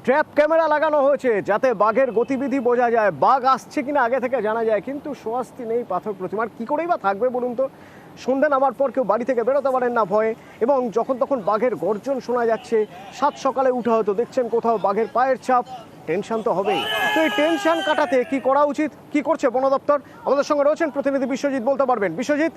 Trap camera লাগানো হয়েছে যাতে বাঘের গতিবিধি বোঝা যায়, বাঘ আসছে কিনা আগে থেকে জানা যায়, কিন্তু স্বস্তি নেই পাথর প্রতিমার। কি করেই বা থাকবে বলুন তো? সন্ধ্যা নামার পর কেউ বাড়ি থেকে বেরোতে পারেন না ভয়ে, এবং যখন তখন বাঘের গর্জন শোনা যাচ্ছে। সাত সকালে উঠা হয়তো দেখছেন কোথাও বাঘের পায়ের ছাপ। টেনশন তো হবেই। তো এই টেনশন কাটাতে কি করা উচিত, কি করছে বন দপ্তর? আমাদের সঙ্গে রয়েছেন প্রতিনিধি বিশ্বজিৎ, বলতে পারবেন বিশ্বজিৎ?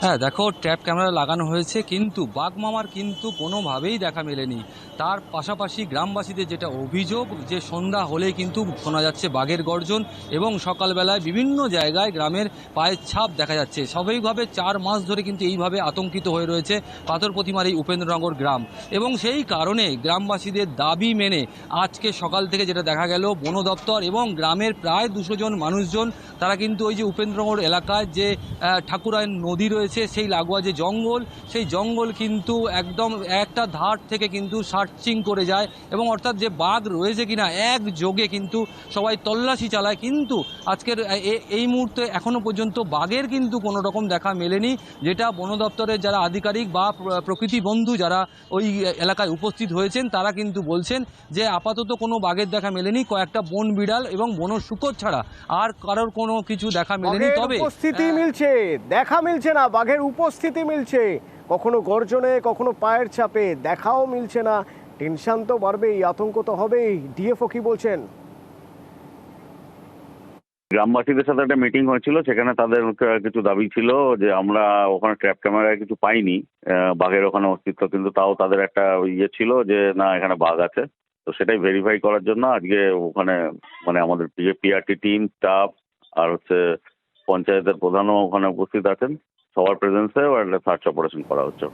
হ্যাঁ, দেখো, ট্র্যাপ ক্যামেরা লাগানো হয়েছে কিন্তু বাঘ মামার কিন্তু কোনোভাবেই দেখা মেলেনি। তার পাশাপাশি গ্রামবাসীদের যেটা অভিযোগ, যে সন্ধ্যা হলেই কিন্তু শোনা যাচ্ছে বাঘের গর্জন এবং সকালবেলায় বিভিন্ন জায়গায় গ্রামের পায়ের ছাপ দেখা যাচ্ছে। স্বাভাবিকভাবে 4 মাস ধরে কিন্তু এইভাবে আতঙ্কিত হয়ে রয়েছে পাথর প্রতিমার এই উপেন্দ্রনগর গ্রাম, এবং সেই কারণে গ্রামবাসীদের দাবি মেনে আজকে সকাল থেকে যেটা দেখা গেল, বন দপ্তর এবং গ্রামের প্রায় 200 জন মানুষজন তারা কিন্তু ওই যে উপেন্দ্রনগর এলাকায় যে ঠাকুরায়ণ নদী রয়েছে সেই লাগোয়া যে জঙ্গল, সেই জঙ্গল কিন্তু একদম একটা ধার থেকে কিন্তু সার্চিং করে যায়, এবং অর্থাৎ যে বাঘ রয়েছে কিনা একযোগে কিন্তু সবাই তল্লাশি চালায়। কিন্তু আজকের এই মুহূর্তে এখনো পর্যন্ত বাঘের কিন্তু কোনো রকম দেখা মেলেনি, যেটা বন দপ্তরের যারা আধিকারিক বা প্রকৃতি বন্ধু যারা ওই এলাকায় উপস্থিত হয়েছেন তারা কিন্তু বলছেন যে আপাতত কোনো বাঘের দেখা মেলেনি। কয়েকটা বন বিড়াল এবং বন শূকর ছাড়া আর কারোর কোনো কিছু দেখা মেলেনি। তবে উপস্থিতি মিলছে, দেখা মিলছে না, বাঘের উপস্থিতি মিলছে, কখনো গর্জনে কখনো পায়ের চাপে, দেখাও মিলছে না। টেনশন তো বাড়বেই, আতঙ্ক তো হবেই। ডিএফও কি বলছেন? গ্রামবাসীদের সাথে একটা মিটিং হয়েছিল, সেখানে তাদের কিছু দাবি ছিল যে আমরা ওখানে ট্র্যাপ ক্যামেরায় কিছু পাইনি বাঘের ওখানে অস্তিত্ব, কিন্তু তাও তাদের একটা ইয়ে ছিল যে না এখানে বাঘ আছে। তো সেটাই ভেরিফাই করার জন্য আজকে ওখানে মানে আমাদের পিআরটি টিম, স্টাফ আর পঞ্চায়েতের প্রধানও ওখানে উপস্থিত আছেন। সবার প্রেজেন্সে একটা সার্চ অপারেশন করা হচ্ছে।